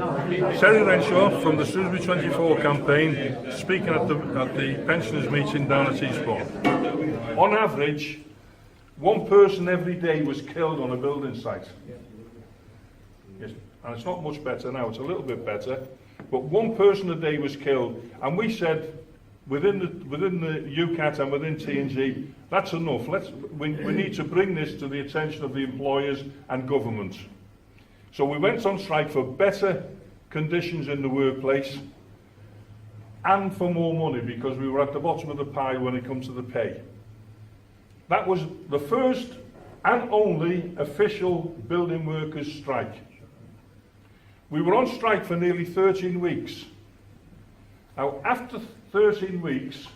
Terry Renshaw from the Shrewsbury 24 campaign, speaking at the pensioners meeting down at Eastbourne. On average, one person every day was killed on a building site. Yes, and it's not much better now, it's a little bit better, but one person a day was killed, and we said within the UCAT and within TNG, that's enough. We need to bring this to the attention of the employers and government. So we went on strike for better conditions in the workplace and for more money, because we were at the bottom of the pie when it comes to the pay. That was the first and only official building workers strike. We were on strike for nearly 13 weeks. Now, after 13 weeks,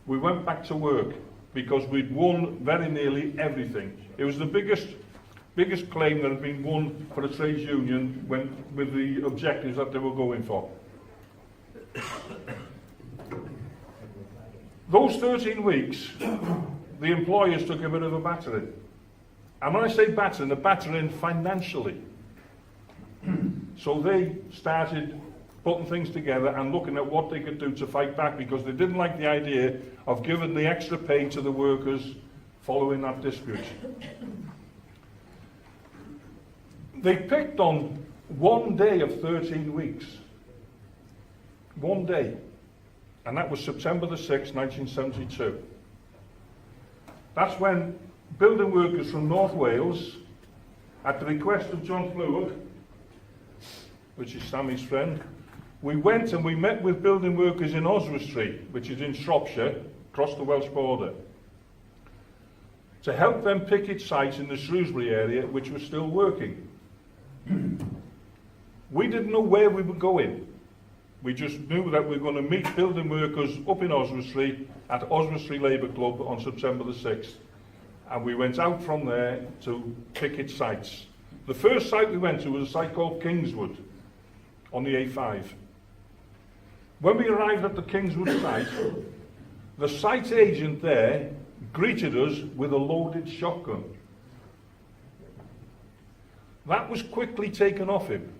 we went back to work because we'd won very nearly everything. It was the biggest claim that had been won for a trades union with the objectives that they were going for. Those 13 weeks, the employers took a bit of a battering. And when I say battering, a battering financially. So they started putting things together and looking at what they could do to fight back, because they didn't like the idea of giving the extra pay to the workers following that dispute. They picked on one day of 13 weeks. One day. And that was September the 6th, 1972. That's when building workers from North Wales, at the request of John Fluid, which is Sammy's friend, we went and we met with building workers in Oswestry, which is in Shropshire, across the Welsh border, to help them picket sites in the Shrewsbury area which were still working. We didn't know where we were going. We just knew that we were going to meet building workers up in Oswestry at Oswestry Labour Club on September the 6th. And we went out from there to picket sites. The first site we went to was a site called Kingswood on the A5. When we arrived at the Kingswood site, the site agent there greeted us with a loaded shotgun. That was quickly taken off him.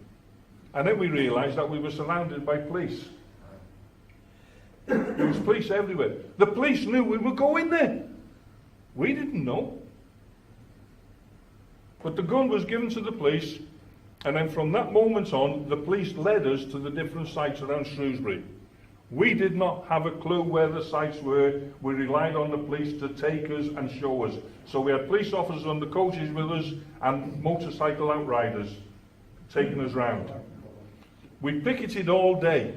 And then we realised that we were surrounded by police. There was police everywhere. The police knew we were going there. We didn't know. But the gun was given to the police, and then from that moment on, the police led us to the different sites around Shrewsbury. We did not have a clue where the sites were. We relied on the police to take us and show us. So we had police officers on the coaches with us and motorcycle outriders taking us round. We picketed all day.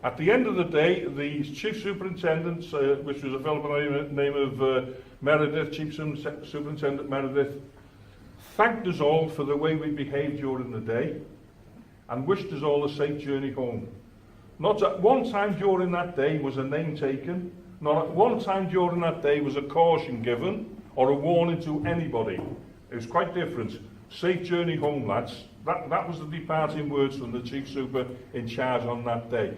At the end of the day, the chief superintendent, which was a fellow by the name of Meredith, Chief Superintendent Meredith, thanked us all for the way we behaved during the day and wished us all a safe journey home. Not at one time during that day was a name taken, not at one time during that day was a caution given or a warning to anybody. It was quite different. Safe journey home, lads. That was the departing words from the Chief Super in charge on that day.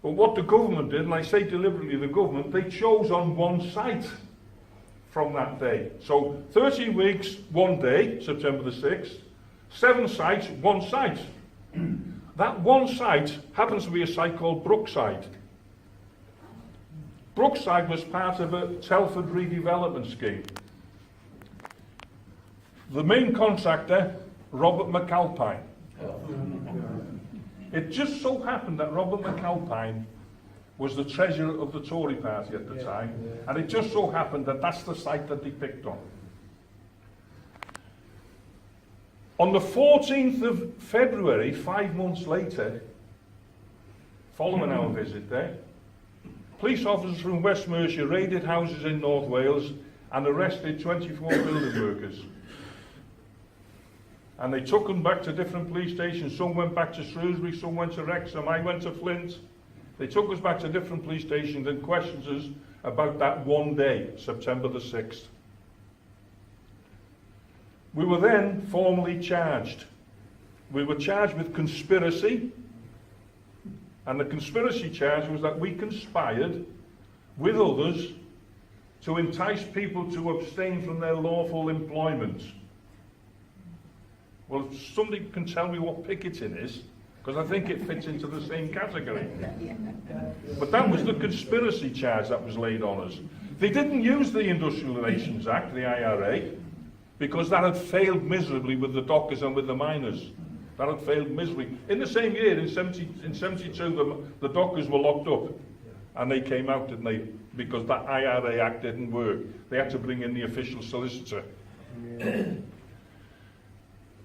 But what the government did, and I say deliberately the government, they chose on one site from that day. So 13 weeks, one day, September the 6th, 7 sites, one site. That one site happens to be a site called Brookside. Brookside was part of a Telford redevelopment scheme. The main contractor, Robert McAlpine. It just so happened that Robert McAlpine was the treasurer of the Tory party at the time, and it just so happened that that's the site that they picked on. On the 14th of February, 5 months later, following our visit there, police officers from West Mercia raided houses in North Wales and arrested 24 building workers. And they took them back to different police stations. Some went back to Shrewsbury, some went to Wrexham, I went to Flint. They took us back to different police stations and questioned us about that one day, September the 6th. We were then formally charged. We were charged with conspiracy, and the conspiracy charge was that we conspired with others to entice people to abstain from their lawful employment. Well, if somebody can tell me what picketing is, because I think it fits into the same category. But that was the conspiracy charge that was laid on us. They didn't use the Industrial Relations Act, the IRA, because that had failed miserably with the dockers and with the miners. That had failed miserably. In the same year, in 72, the dockers were locked up. And they came out, didn't they? Because that IRA Act didn't work. They had to bring in the official solicitor.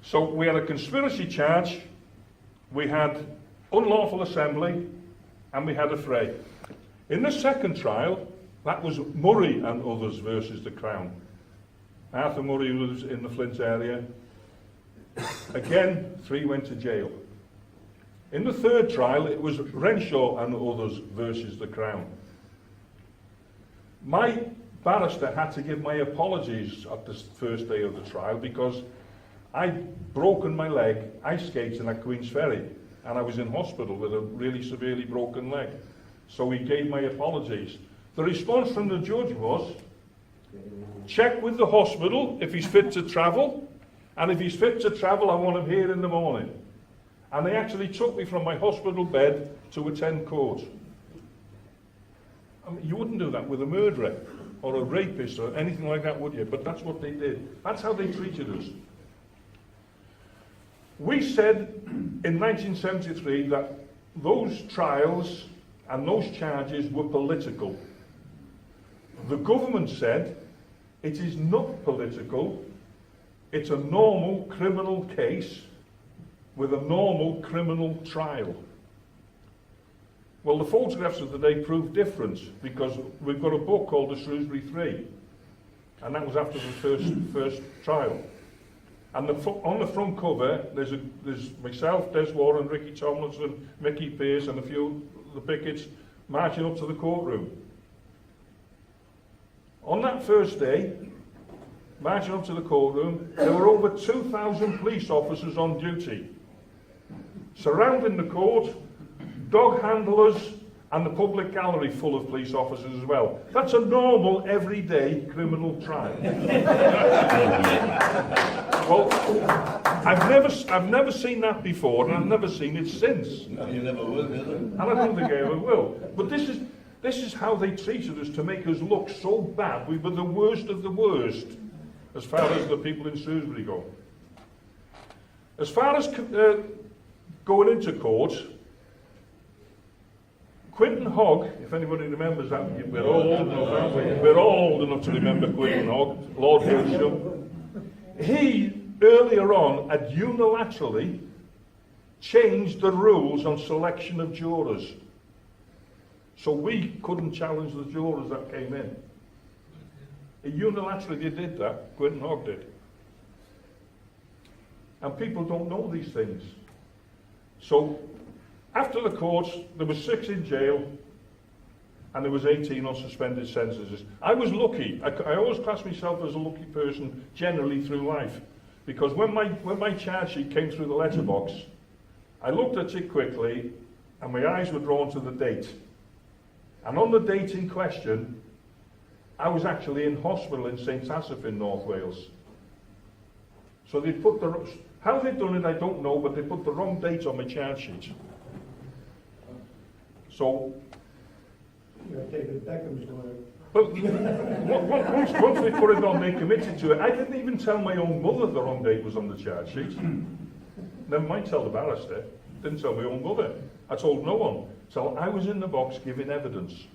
So we had a conspiracy charge, we had unlawful assembly, and we had a fray. In the second trial, that was Murray and others versus the Crown. Arthur Murray was in the Flint area. Again, 3 went to jail. In the third trial, it was Renshaw and others versus the Crown. My barrister had to give my apologies at the first day of the trial because I'd broken my leg ice skating at Queen's Ferry, and I was in hospital with a really severely broken leg. So he gave my apologies. The response from the judge was, check with the hospital if he's fit to travel, and if he's fit to travel, I want him here in the morning. And they actually took me from my hospital bed to attend court. I mean, you wouldn't do that with a murderer or a rapist or anything like that, would you? But that's what they did. That's how they treated us. We said in 1973 that those trials and those charges were political. The government said it is not political, it's a normal criminal case with a normal criminal trial. Well, the photographs of the day prove different because we've got a book called The Shrewsbury 3, and that was after the first trial. And on the front cover, there's myself, Des Warren, Ricky Tomlinson, Mickey Pearce, and a few of the pickets marching up to the courtroom. On that first day, marching up to the courtroom, there were over 2,000 police officers on duty, surrounding the court, dog handlers, and the public gallery full of police officers as well. That's a normal, everyday criminal trial. Well, I've never seen that before, and I've never seen it since. No, you never will, either. And I don't think I ever will. But this is how they treated us to make us look so bad. We were the worst of the worst, as far as the people in Shrewsbury go. As far as going into court, Quinton Hogg, if anybody remembers that, we're all old enough, aren't we? We're all old enough to remember Quinton Hogg, Lord Renshaw. He, earlier on, had unilaterally changed the rules on selection of jurors. So we couldn't challenge the jurors that came in. He unilaterally did that, Quinton Hogg did. And people don't know these things. So, after the courts, there were 6 in jail, and there was 18 on suspended sentences. I was lucky. I always class myself as a lucky person generally through life, because when my charge sheet came through the letterbox, I looked at it quickly, and my eyes were drawn to the date. And on the date in question, I was actually in hospital in St Asaph in North Wales. So they put how they've done it, I don't know, but they put the wrong date on my charge sheet. So, David Beckham's going but once they put it on, they committed to it. I didn't even tell my own mother the wrong date was on the charge sheet. Never mind tell the barrister. Didn't tell my own mother. I told no one. So I was in the box giving evidence.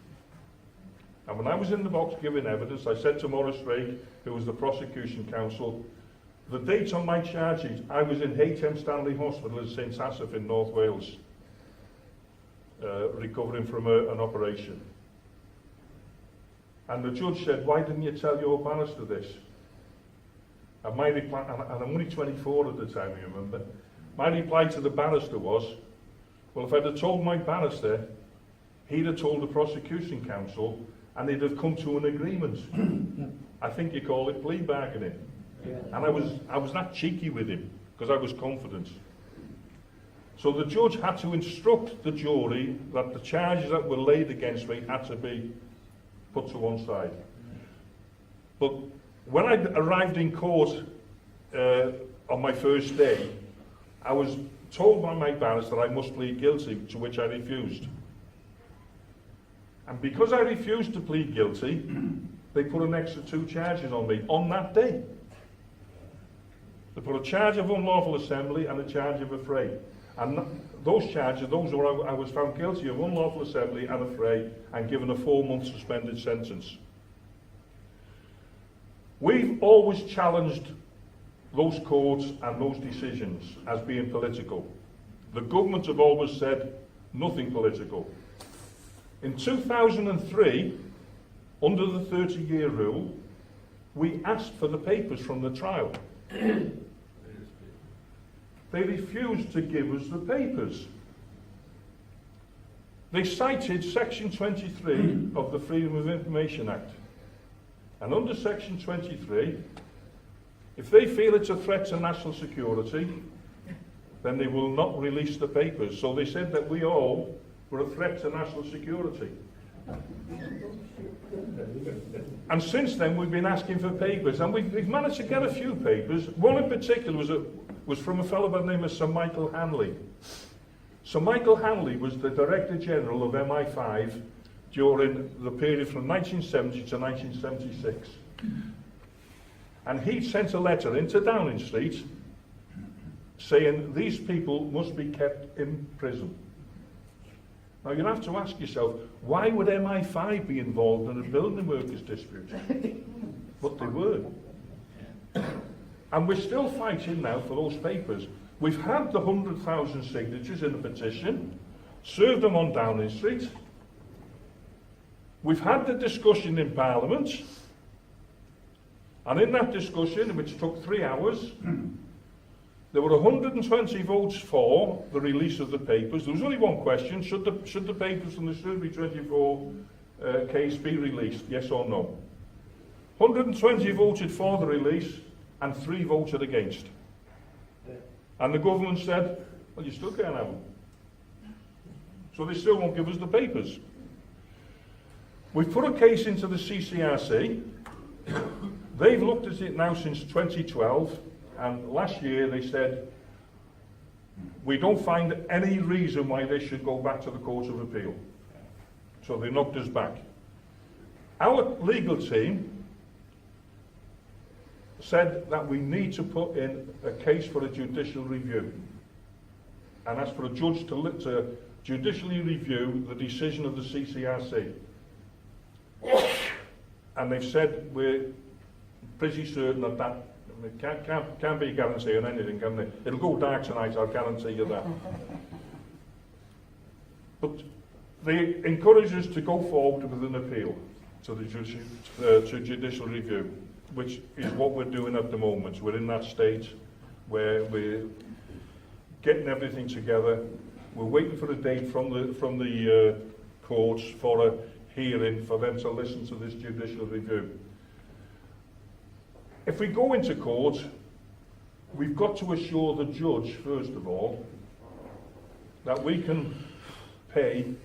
And when I was in the box giving evidence, I said to Maurice Drake, who was the prosecution counsel, the date on my charge sheet, I was in H.M. Stanley Hospital in St Asaph in North Wales, recovering from an operation. And the judge said, why didn't you tell your barrister this? And my reply, and I'm only 24 at the time, you remember, my reply to the barrister was, well, if I'd have told my barrister, he'd have told the prosecution counsel, and they'd have come to an agreement. I think you call it plea bargaining. Yeah. And I was that cheeky with him, because I was confident. So the judge had to instruct the jury that the charges that were laid against me had to be put to one side. But when I arrived in court on my first day, I was told by my barrister that I must plead guilty, to which I refused. And because I refused to plead guilty, they put an extra 2 charges on me on that day. They put a charge of unlawful assembly and a charge of affray. And those charges, those were I was found guilty of unlawful assembly and affray and given a 4-month suspended sentence. We've always challenged those courts and those decisions as being political. The government have always said nothing political. In 2003, under the 30-year rule, we asked for the papers from the trial. They refused to give us the papers. They cited Section 23 of the Freedom of Information Act. And under Section 23, if they feel it's a threat to national security, then they will not release the papers. So they said that we all were a threat to national security. And since then we've been asking for papers, and we've managed to get a few papers. One in particular was from a fellow by the name of Sir Michael Hanley. Sir Michael Hanley was the Director General of MI5 during the period from 1970 to 1976. And he sent a letter into Downing Street saying these people must be kept in prison. Now you have to ask yourself, why would MI5 be involved in a building workers dispute? But they were. And we're still fighting now for those papers. We've had the 100,000 signatures in the petition, served them on Downing Street. We've had the discussion in Parliament, and in that discussion, which took 3 hours, there were 120 votes for the release of the papers. There was only one question: should the papers from the Shrewsbury 24 case be released? Yes or no? 120 voted for the release, and 3 voted against. And the government said, well, you still can't have them. So they still won't give us the papers. We've put a case into the CCRC. They've looked at it now since 2012, and last year they said, we don't find any reason why they should go back to the Court of Appeal. So they knocked us back. Our legal team said that we need to put in a case for a judicial review and ask for a judge to judicially review the decision of the CCRC. And they've said we're pretty certain that can't be a guarantee on anything, can they? It'll go dark tonight, I'll guarantee you that. But they encourage us to go forward with an appeal to the judicial review, which is what we're doing at the moment. We're in that stage where we're getting everything together. We're waiting for a date from the courts for a hearing for them to listen to this judicial review. If we go into court, we've got to assure the judge, first of all, that we can pay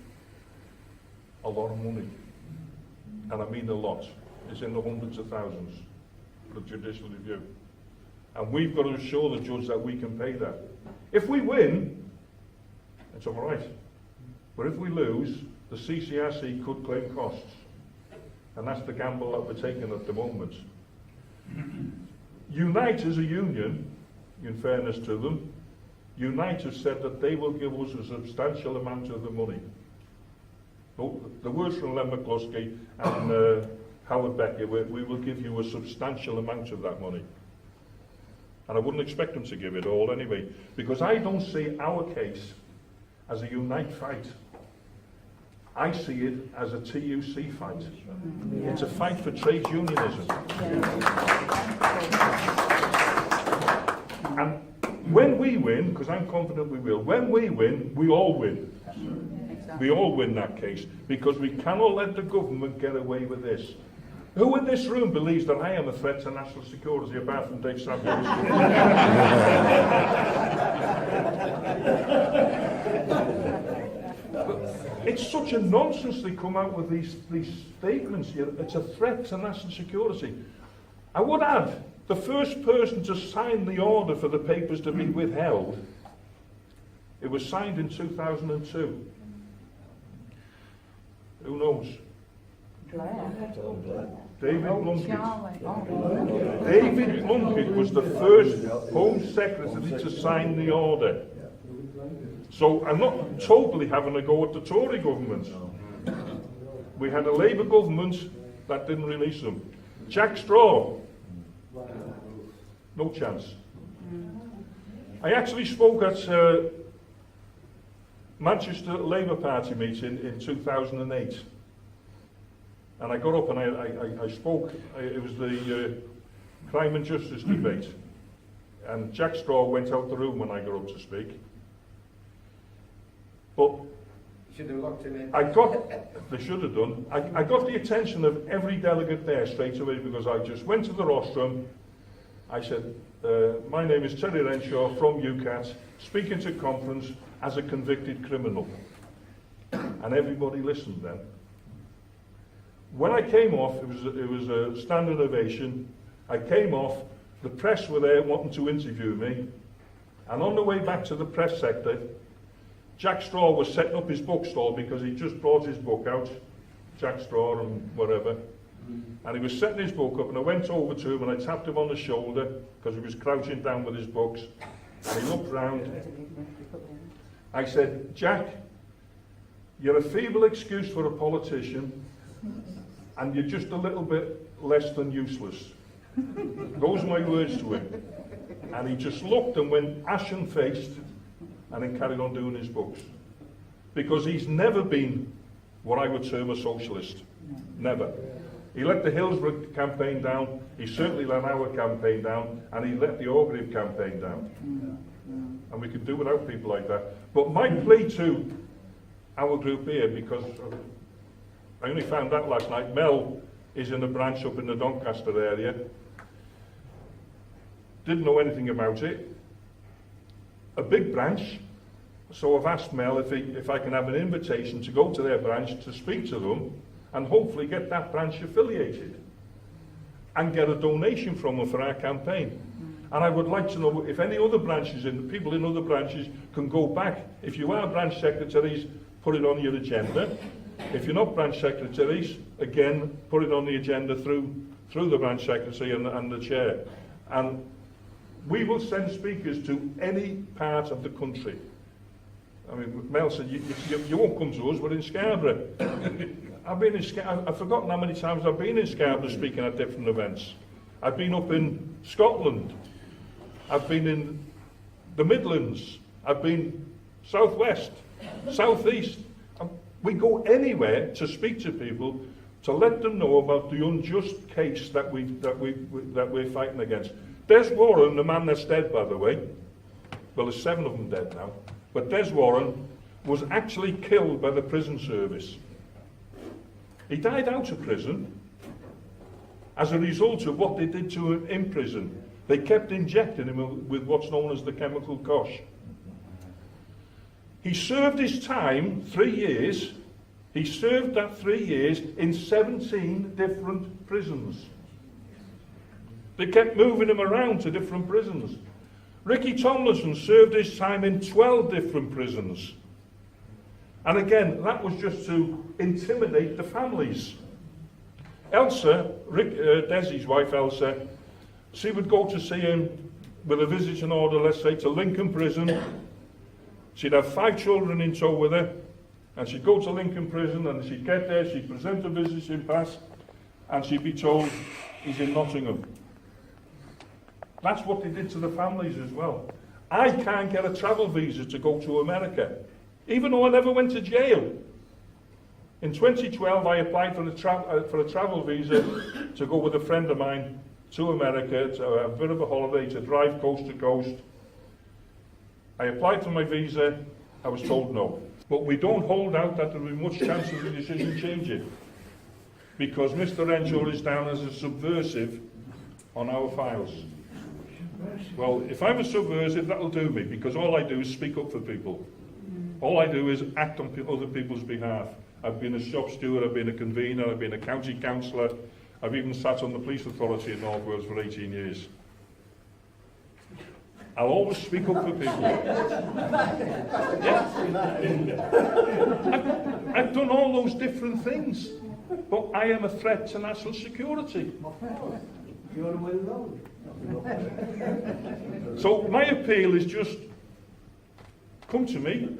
a lot of money. And I mean a lot. It's in the hundreds of thousands for the judicial review. And we've got to assure the judge that we can pay that. If we win, it's all right. But if we lose, the CCRC could claim costs. And that's the gamble that we're taking at the moment. Unite as a union, in fairness to them, Unite have said that they will give us a substantial amount of the money. The words from Len McCluskey and Howard Becker, we will give you a substantial amount of that money. And I wouldn't expect them to give it all anyway, because I don't see our case as a Unite fight. I see it as a TUC fight. Yeah. It's a fight for trade unionism. And when we win, because I'm confident we will, when we win, we all win. We all win that case, because we cannot let the government get away with this. Who in this room believes that I am a threat to national security apart from Dave Samuels? It's such a nonsense they come out with these statements here. It's a threat to national security. I would add The first person to sign the order for the papers to be withheld, it was signed in 2002. Who knows? David Plunkett. David Plunkett was the first Home Secretary to sign the order. So I'm not totally having a go at the Tory government. We had a Labour government that didn't release them. Jack Straw, no chance. I actually spoke at Manchester Labour Party meeting in 2008. And I got up and I spoke. It was the crime and justice debate. And Jack Straw went out the room when I got up to speak. But should have locked him in. They should have done. I got the attention of every delegate there straight away because I just went to the rostrum. I said, my name is Terry Renshaw from UCAT, speaking to conference as a convicted criminal. And everybody listened then. When I came off, it was a standing ovation. I came off, the press were there wanting to interview me. And on the way back to the press sector, Jack Straw was setting up his bookstall because he just brought his book out, Jack Straw and whatever. And he was setting his book up, and I went over to him and I tapped him on the shoulder because he was crouching down with his books. And he looked round. I said, Jack, you're a feeble excuse for a politician, and you're just a little bit less than useless. Those are my words to him. And he just looked and went ashen-faced, and then carried on doing his books. Because he's never been what I would term a socialist. Never. He let the Hillsborough campaign down, he certainly let our campaign down, and he let the Orgreave campaign down. And we could do without people like that. But my plea to our group here, because I only found out last night, Mel is in a branch up in the Doncaster area. Didn't know anything about it. A big branch, so I've asked Mel if I can have an invitation to go to their branch to speak to them and hopefully get that branch affiliated and get a donation from them for our campaign. And I would like to know if any other branches, people in other branches can go back. If you are branch secretaries, put it on your agenda. If you're not branch secretaries, again, put it on the agenda through the branch secretary and the chair. And we will send speakers to any part of the country. I mean, Mel said, you won't come to us, we're in Scarborough. I've been in Scarborough, I've forgotten how many times I've been in Scarborough speaking at different events. I've been up in Scotland. I've been in the Midlands. I've been southwest, southeast. We go anywhere to speak to people to let them know about the unjust case that we're fighting against. Des Warren, the man that's dead, by the way, well, there's 7 of them dead now, but Des Warren was actually killed by the prison service. He died out of prison as a result of what they did to him in prison. They kept injecting him with what's known as the chemical kosh. He served his time, 3 years. He served that 3 years in 17 different prisons. They kept moving him around to different prisons. Ricky Tomlinson served his time in 12 different prisons. And again, that was just to intimidate the families. Elsa, Desi's wife Elsa, she would go to see him with a visiting order, let's say, to Lincoln Prison. She'd have 5 children in tow with her, and she'd go to Lincoln Prison, and she'd get there, she'd present a visiting pass, and she'd be told, he's in Nottingham. That's what they did to the families as well. I can't get a travel visa to go to America, even though I never went to jail. In 2012, I applied for a travel visa to go with a friend of mine to America, to a bit of a holiday, to drive coast to coast. I applied for my visa, I was told no. But we don't hold out that there will be much chance of the decision changing, because Mr. Renshaw is down as a subversive on our files. Well, if I'm a subversive, that'll do me, because all I do is speak up for people. All I do is act on other people's behalf. I've been a shop steward, I've been a convener, I've been a county councillor, I've even sat on the police authority in North Wales for 18 years. I'll always speak up for people. I've done all those different things, but I am a threat to national security. You're the one who knows. So my appeal is just come to me,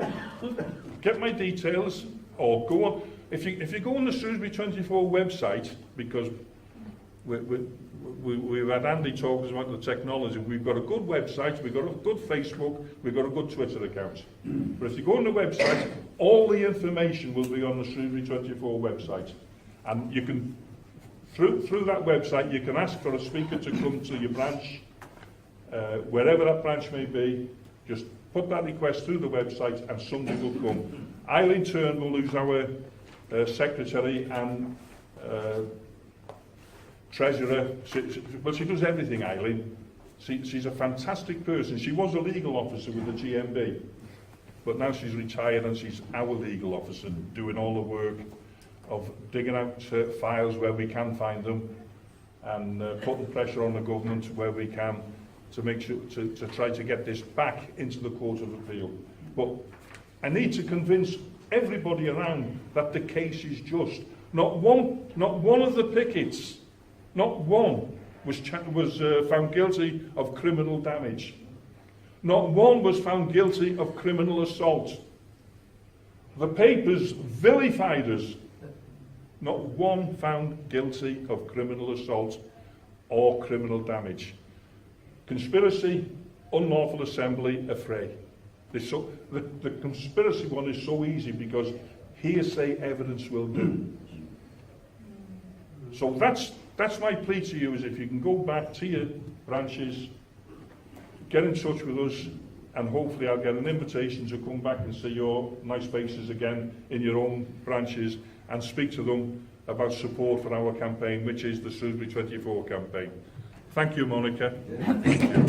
get my details, or go on. If you go on the Shrewsbury 24 website, because we've had Andy talk about the technology, we've got a good website, we've got a good Facebook, we've got a good Twitter account. But if you go on the website, all the information will be on the Shrewsbury 24 website. And you can, through that website, you can ask for a speaker to come to your branch, wherever that branch may be. Just put that request through the website and somebody will come. I'll in turn will lose our secretary and treasurer. She does everything, Eileen. She's a fantastic person. She was a legal officer with the GMB, but now she's retired and she's our legal officer, doing all the work of digging out files where we can find them and putting pressure on the government where we can to make sure to try to get this back into the Court of Appeal. But I need to convince everybody around that the case is just. Not one of the pickets, not one was found guilty of criminal damage. Not one was found guilty of criminal assault. The papers vilified us. Not one found guilty of criminal assault or criminal damage. Conspiracy, unlawful assembly, affray. The conspiracy one is so easy because hearsay evidence will do. So that's my plea to you, is if you can go back to your branches, get in touch with us, and hopefully I'll get an invitation to come back and see your nice faces again in your own branches and speak to them about support for our campaign, which is the Shrewsbury 24 campaign. Thank you, Monica. Thank you.